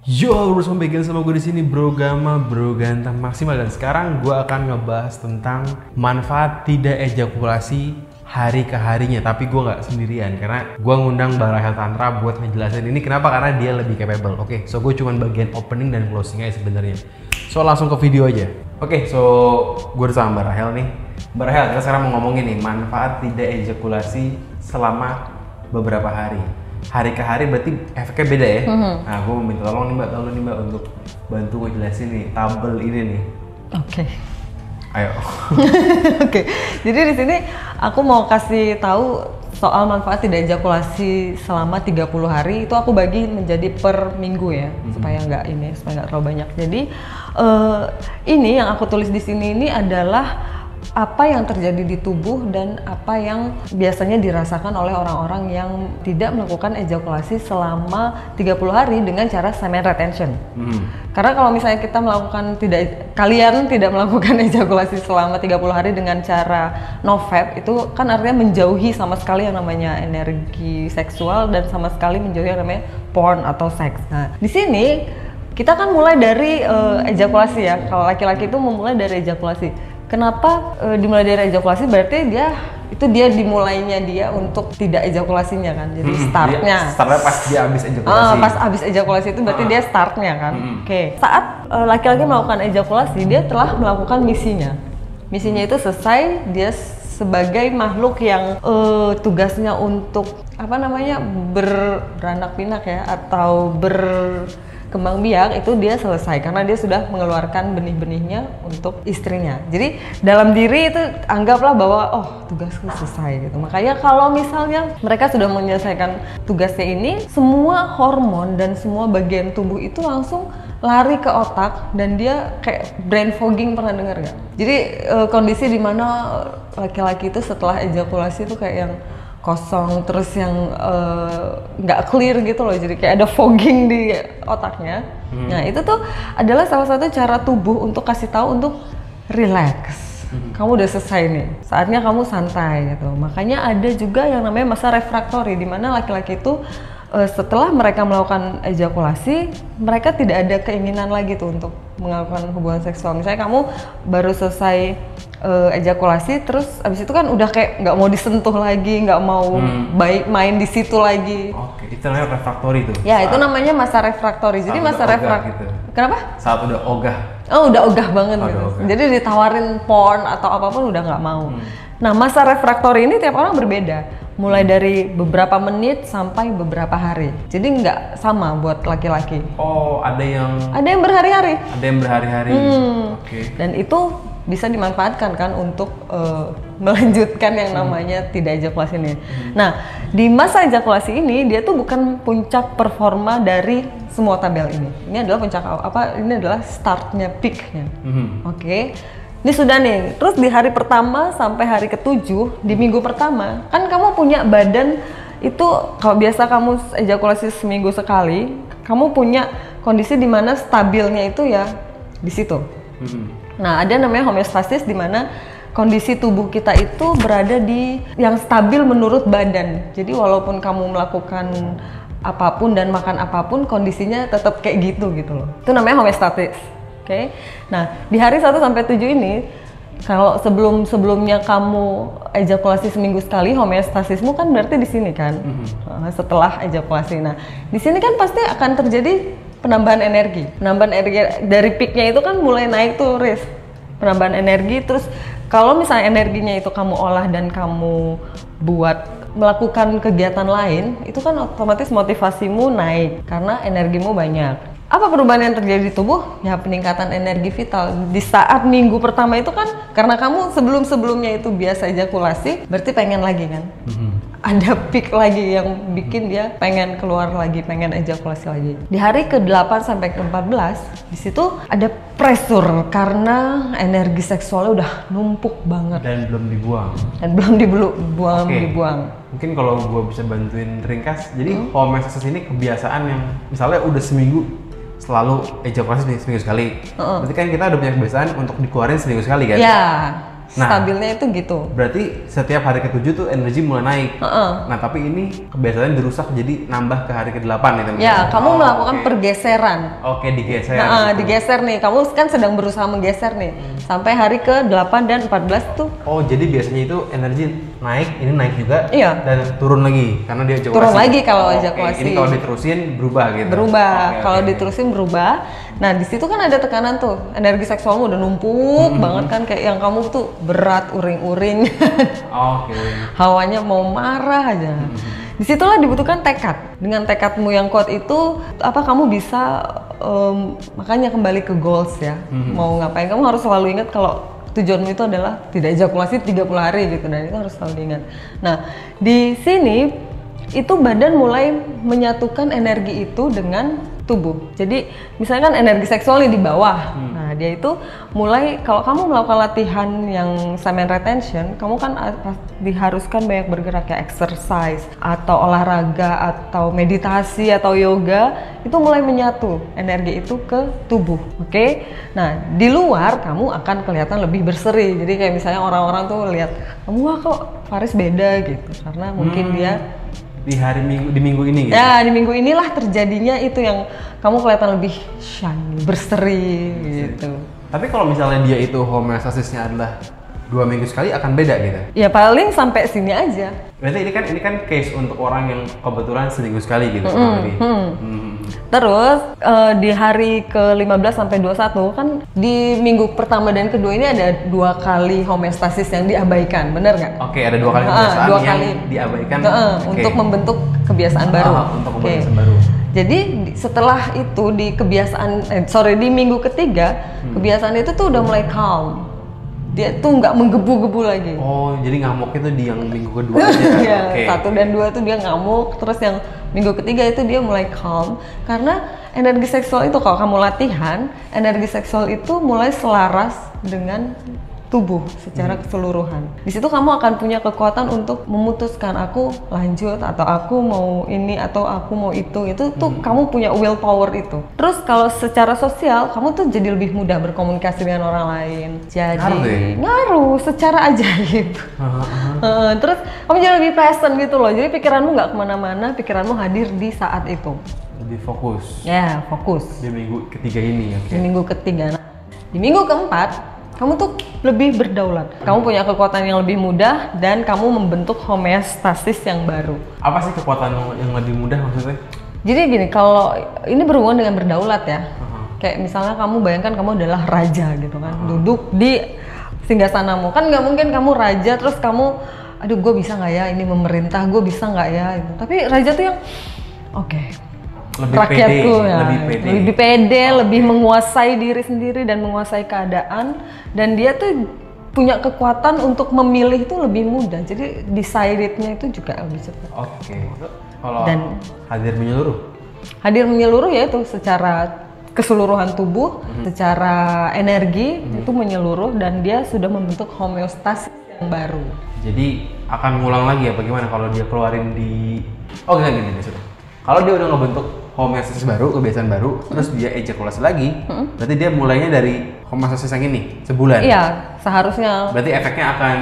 Yo, bersama Began sama gue di sini Bro Gama, Bro Ganteng Maksimal, dan sekarang gue akan ngebahas tentang manfaat tidak ejakulasi hari ke harinya. Tapi gue nggak sendirian karena gue ngundang Mbak Rahel Tantra buat ngejelasin ini. Kenapa? Karena dia lebih capable. Oke, so gue cuman bagian opening dan closing aja sebenarnya. So langsung ke video aja. Oke, so gue udah sama Mbak Rahel nih. Mbak Rahel, kita sekarang mau ngomongin nih manfaat tidak ejakulasi selama beberapa hari. Hari ke hari berarti efeknya beda ya. Nah, gue mau minta tolong nih Mbak untuk bantu ngejelasin nih tabel ini nih. Oke. Ayo. Oke. Jadi di sini aku mau kasih tahu soal manfaat tidak ejakulasi selama 30 hari. Itu aku bagi menjadi per minggu ya, supaya nggak terlalu banyak. Jadi ini yang aku tulis di sini ini adalah apa yang terjadi di tubuh dan apa yang biasanya dirasakan oleh orang-orang yang tidak melakukan ejakulasi selama 30 hari dengan cara semen retention. Karena kalau misalnya kalian tidak melakukan ejakulasi selama 30 hari dengan cara no-fap, itu kan artinya menjauhi sama sekali yang namanya energi seksual dan sama sekali menjauhi yang namanya porn atau seks. Nah, di sini kita kan mulai dari ejakulasi ya. Kalau laki-laki itu memulai dari ejakulasi. Kenapa dimulai dari ejakulasi? Berarti dia dimulainya dia untuk tidak ejakulasinya kan. Jadi startnya pas dia habis ejakulasi. Pas habis ejakulasi itu berarti dia startnya kan. Oke. Saat laki-laki melakukan ejakulasi, dia telah melakukan misinya. Misinya itu selesai, dia sebagai makhluk yang tugasnya untuk beranak pinak ya, atau berkembang biak, itu dia selesai karena dia sudah mengeluarkan benih-benihnya untuk istrinya. Jadi dalam diri itu anggaplah bahwa tugasku selesai gitu. Makanya kalau misalnya mereka sudah menyelesaikan tugasnya ini, semua hormon dan semua bagian tubuh itu langsung lari ke otak dan dia kayak brain fogging, pernah dengar nggak? Jadi kondisi dimana laki-laki itu setelah ejakulasi itu kayak yang kosong, terus yang nggak clear gitu loh, jadi kayak ada fogging di otaknya. Nah itu tuh adalah salah satu cara tubuh untuk kasih tahu untuk relax. Kamu udah selesai nih, saatnya kamu santai gitu. Makanya ada juga yang namanya masa refraktori, di mana laki-laki itu setelah mereka melakukan ejakulasi, mereka tidak ada keinginan lagi tuh untuk melakukan hubungan seksual. Misalnya kamu baru selesai ejakulasi, terus abis itu kan udah kayak nggak mau disentuh lagi, nggak mau main di situ lagi. Oke, itu namanya refraktori tuh. Ya, itu namanya masa refraktori. Jadi masa refraktori. Gitu. Kenapa? Saat udah ogah. Oh, udah ogah banget gitu. Ogah. Jadi ditawarin porn atau apapun udah nggak mau. Nah, masa refraktori ini tiap orang berbeda. Mulai dari beberapa menit sampai beberapa hari. Jadi nggak sama buat laki-laki. Oh, ada yang berhari-hari. Ada yang berhari-hari. Oke. Dan itu bisa dimanfaatkan kan untuk melanjutkan yang namanya tidak ejakulasi ini. Nah, di masa ejakulasi ini dia tuh bukan puncak performa dari semua tabel ini. Ini adalah puncak ini adalah startnya, peaknya. Oke. Ini sudah nih, terus di hari pertama sampai hari ke-7, di minggu pertama, kan kamu punya badan itu, kalau biasa kamu ejakulasi seminggu sekali, kamu punya kondisi di mana stabilnya itu ya di situ. Nah, ada namanya homeostasis, di mana kondisi tubuh kita itu berada di yang stabil menurut badan. Jadi walaupun kamu melakukan apapun dan makan apapun, kondisinya tetap kayak gitu loh. Itu namanya homeostasis. Oke. Nah, di hari 1 sampai 7 ini, kalau sebelumnya kamu ejakulasi seminggu sekali, homeostasismu kan berarti di sini kan. Setelah ejakulasi. Nah, di sini kan pasti akan terjadi penambahan energi. Penambahan energi dari peaknya itu kan mulai naik tuh, penambahan energi. Terus kalau misalnya energinya itu kamu olah dan kamu buat melakukan kegiatan lain, itu kan otomatis motivasimu naik karena energimu banyak. Apa perubahan yang terjadi di tubuh? Ya, peningkatan energi vital. Di saat minggu pertama itu kan, karena kamu sebelumnya itu biasa ejakulasi, berarti pengen lagi kan? Ada peak lagi yang bikin dia pengen keluar lagi, pengen ejakulasi lagi. Di hari ke-8 sampai ke-14, di situ ada pressure karena energi seksualnya udah numpuk banget. Dan belum dibuang. Dibuang. Mungkin kalau gue bisa bantuin ringkas, jadi homeostasis ini kebiasaan yang misalnya udah seminggu selalu ejakulasi seminggu sekali. Berarti kan kita udah punya kebiasaan untuk dikeluarin seminggu sekali kan? Ya. stabilnya itu gitu. Berarti setiap hari ke-7 tuh energi mulai naik. Nah, tapi ini kebiasaan dirusak jadi nambah ke hari ke-8 itu. Ya, kamu melakukan pergeseran. Oke, digeser. Nah, digeser nih. Kamu kan sedang berusaha menggeser nih. Sampai hari ke-8 dan 14 tuh. Oh, jadi biasanya itu energi naik, ini naik juga. Iya. Dan turun lagi karena dia ejakulasi. Turun lagi kalau ejakulasi. Ini kalau diterusin berubah gitu. Berubah. Kalau diterusin berubah. Nah, di situ kan ada tekanan tuh. Energi seksualmu udah numpuk banget kan, kayak yang kamu tuh berat, uring-uring. Hawanya mau marah aja. Disitulah dibutuhkan tekad. Dengan tekadmu yang kuat itu, kamu bisa makanya kembali ke goals ya. Mau ngapain, kamu harus selalu ingat kalau tujuanmu itu adalah tidak ejakulasi 30 hari gitu, dan itu harus selalu diingat. Nah, di sini itu badan mulai menyatukan energi itu dengan tubuh. Jadi misalnya kan energi seksual nih di bawah. Nah, dia itu mulai, kalau kamu melakukan latihan yang semen retention, kamu kan diharuskan banyak bergerak, ya exercise atau olahraga atau meditasi atau yoga, itu mulai menyatu energi itu ke tubuh. Oke? Nah, di luar kamu akan kelihatan lebih berseri. Jadi kayak misalnya orang-orang tuh lihat, "Kamu wah kok Faris beda," gitu. Karena mungkin dia di minggu ini gitu. Ya, di minggu inilah terjadinya itu yang kamu kelihatan lebih shiny, berseri gitu. Tapi kalau misalnya dia itu homeostasisnya adalah 2 minggu sekali, akan beda gitu? Ya paling sampai sini aja. Berarti ini kan case untuk orang yang kebetulan seminggu sekali gitu. Terus di hari ke-15 sampai 21 kan di minggu pertama dan kedua ini ada 2 kali homeostasis yang diabaikan, bener nggak? Oke, ada 2 kali kebiasaan yang diabaikan untuk membentuk kebiasaan baru. Untuk kebiasaan baru. Jadi setelah itu di di minggu ketiga, kebiasaan itu tuh udah mulai calm. Dia tuh nggak menggebu-gebu lagi. Oh, jadi ngamuk itu di yang minggu kedua aja. Ya, 1 dan 2 tuh dia ngamuk, terus yang minggu ketiga itu dia mulai calm. Karena energi seksual itu kalau kamu latihan, energi seksual itu mulai selaras dengan tubuh secara keseluruhan. Di situ kamu akan punya kekuatan untuk memutuskan, aku lanjut atau aku mau ini atau aku mau itu. Itu tuh kamu punya willpower itu. Terus kalau secara sosial, kamu tuh jadi lebih mudah berkomunikasi dengan orang lain. Jadi ngaruh secara ajaib. Terus kamu jadi lebih present gitu loh. Jadi pikiranmu nggak kemana-mana, pikiranmu hadir di saat itu. Lebih fokus. Ya, fokus. Di minggu ketiga ini. Di minggu ketiga. Nah, di minggu keempat, kamu tuh lebih berdaulat. Kamu punya kekuatan yang lebih mudah dan kamu membentuk homeostasis yang baru. Apa sih kekuatan yang lebih mudah maksudnya? Jadi gini, kalau ini berhubungan dengan berdaulat ya. Kayak misalnya kamu bayangkan kamu adalah raja gitu kan. Duduk di singgasanamu. Kan nggak mungkin kamu raja terus kamu, aduh gue bisa nggak ya ini memerintah, gue bisa nggak ya gitu. Tapi raja tuh yang lebih rakyatku pede, ya, lebih pede, lebih menguasai diri sendiri dan menguasai keadaan, dan dia tuh punya kekuatan untuk memilih itu lebih mudah. Jadi decidednya itu juga lebih cepat. Kalau hadir menyeluruh? Hadir menyeluruh ya itu secara keseluruhan tubuh, secara energi itu menyeluruh, dan dia sudah membentuk homeostasis yang baru. Jadi akan ngulang lagi ya, bagaimana kalau dia keluarin di gini sudah. Kalau dia udah ngebentuk homeostasis baru, kebiasaan baru, terus dia ejakulasi lagi, berarti dia mulainya dari homeostasis yang ini, sebulan? Iya, seharusnya. Berarti efeknya akan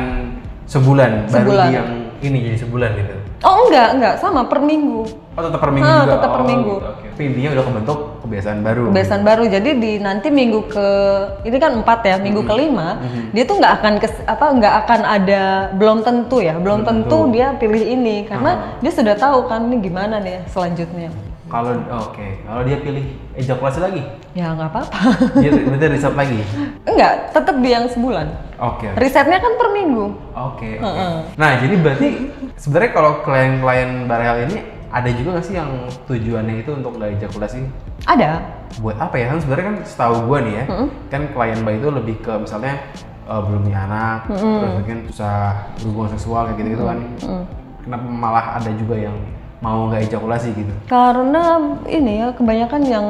sebulan. Baru yang ini jadi sebulan gitu? Oh enggak, sama per minggu. Oh tetap per minggu juga? Tetap per minggu. Gitu, okay. Tapi intinya udah kebentuk kebiasaan baru? Kebiasaan baru, jadi di nanti minggu ini kan 4 ya, minggu ke-5, dia tuh nggak akan ada, belum tentu tentu dia pilih ini, karena dia sudah tahu kan ini gimana nih selanjutnya. Kalau dia pilih ejakulasi lagi? Ya nggak apa-apa. Dia berarti riset lagi? Enggak, tetap di yang sebulan. Risetnya kan per minggu. Nah jadi berarti sebenarnya kalau klien-klien Barel ini ada juga nggak sih yang tujuannya itu untuk nggak ejakulasi? Ada. Buat apa ya? Kan sebenarnya kan setahu gue nih ya, kan klien Mbak itu lebih ke misalnya belum punya anak, terus mungkin susah berhubungan seksual kayak gitu kan. Kenapa malah ada juga yang mau nggak ejakulasi gitu? Karena ini ya, kebanyakan yang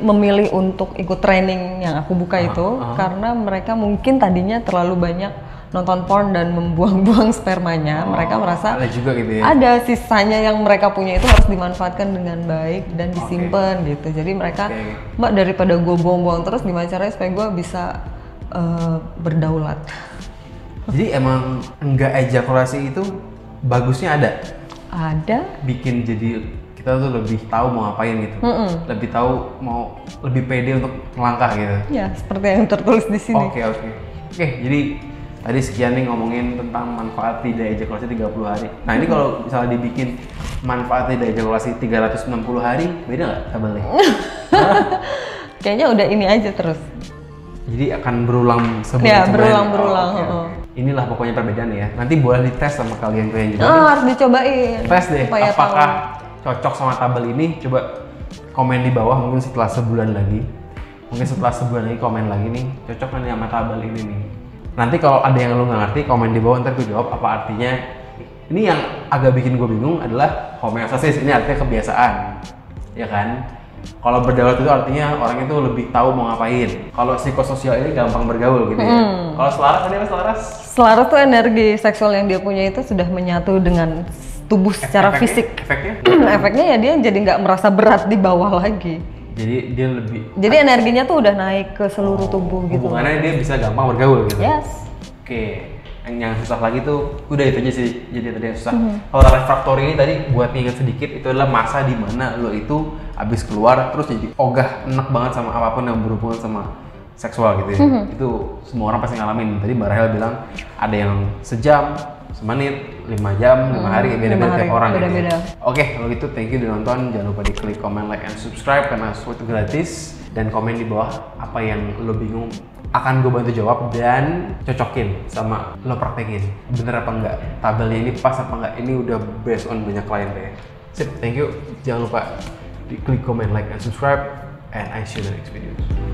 memilih untuk ikut training yang aku buka itu karena mereka mungkin tadinya terlalu banyak nonton porn dan membuang-buang spermanya. Mereka merasa ada juga gitu ya? Ada sisanya yang mereka punya itu harus dimanfaatkan dengan baik dan disimpan gitu. Jadi mereka, Mbak, daripada gue buang-buang terus, gimana caranya supaya gue bisa berdaulat? Jadi emang enggak ejakulasi itu bagusnya ada? Ada. Bikin jadi kita tuh lebih tahu mau ngapain gitu. Lebih tahu mau lebih pede untuk melangkah gitu. Ya, seperti yang tertulis di sini. Oke, jadi tadi sekian nih ngomongin tentang manfaat tidak ejakulasi 30 hari. Nah ini kalau misalnya dibikin manfaat tidak ejakulasi 360 hari, beda nggak tabelnya? Kayaknya udah ini aja terus. Jadi akan berulang sebulan. Ya, berulang-berulang. Okay. Inilah pokoknya perbedaan ya. Nanti boleh dites sama kalian juga. Harus dicobain. Tes deh, supaya apakah cocok sama tabel ini? Coba komen di bawah mungkin setelah sebulan lagi. Mungkin setelah sebulan lagi komen lagi nih, cocok kan sama tabel ini nih. Nanti kalau ada yang lu nggak ngerti, komen di bawah, ntar gue jawab apa artinya. Ini yang agak bikin gue bingung adalah homeostasis, ini artinya kebiasaan, ya kan? Kalau berdaulat itu artinya orang itu lebih tahu mau ngapain. Kalau psikososial ini gampang bergaul gitu ya. Kalau selaras, ada apa selaras? Selaras tuh energi seksual yang dia punya itu sudah menyatu dengan tubuh secara fisik. Efeknya? Efeknya ya dia jadi nggak merasa berat di bawah lagi. Jadi dia lebih. Jadi energinya tuh udah naik ke seluruh tubuh gitu. Hubungannya dia bisa gampang bergaul gitu. Yes. Oke. Yang susah lagi tuh udah itu aja sih. Jadi tadi yang susah. Kalau refraktori ini tadi buat ingat sedikit, itu adalah masa di mana lo itu abis keluar terus jadi ogah, enak banget sama apapun yang berhubungan sama seksual gitu ya. Itu semua orang pasti ngalamin. Tadi Mbak Rahel bilang ada yang sejam, semenit, 5 jam, 5 hari, beda-beda tiap orang gitu ya. Oke, kalau gitu thank you udah nonton. Jangan lupa di klik comment, like, and subscribe karena semua itu gratis. Dan komen di bawah apa yang lo bingung, akan gue bantu jawab dan cocokin sama lo praktekin. Bener apa enggak? Tabelnya ini pas apa enggak? Ini udah based on banyak klien deh. Sip, thank you. Jangan lupa di klik comment, like, and subscribe. And I see you in the next video.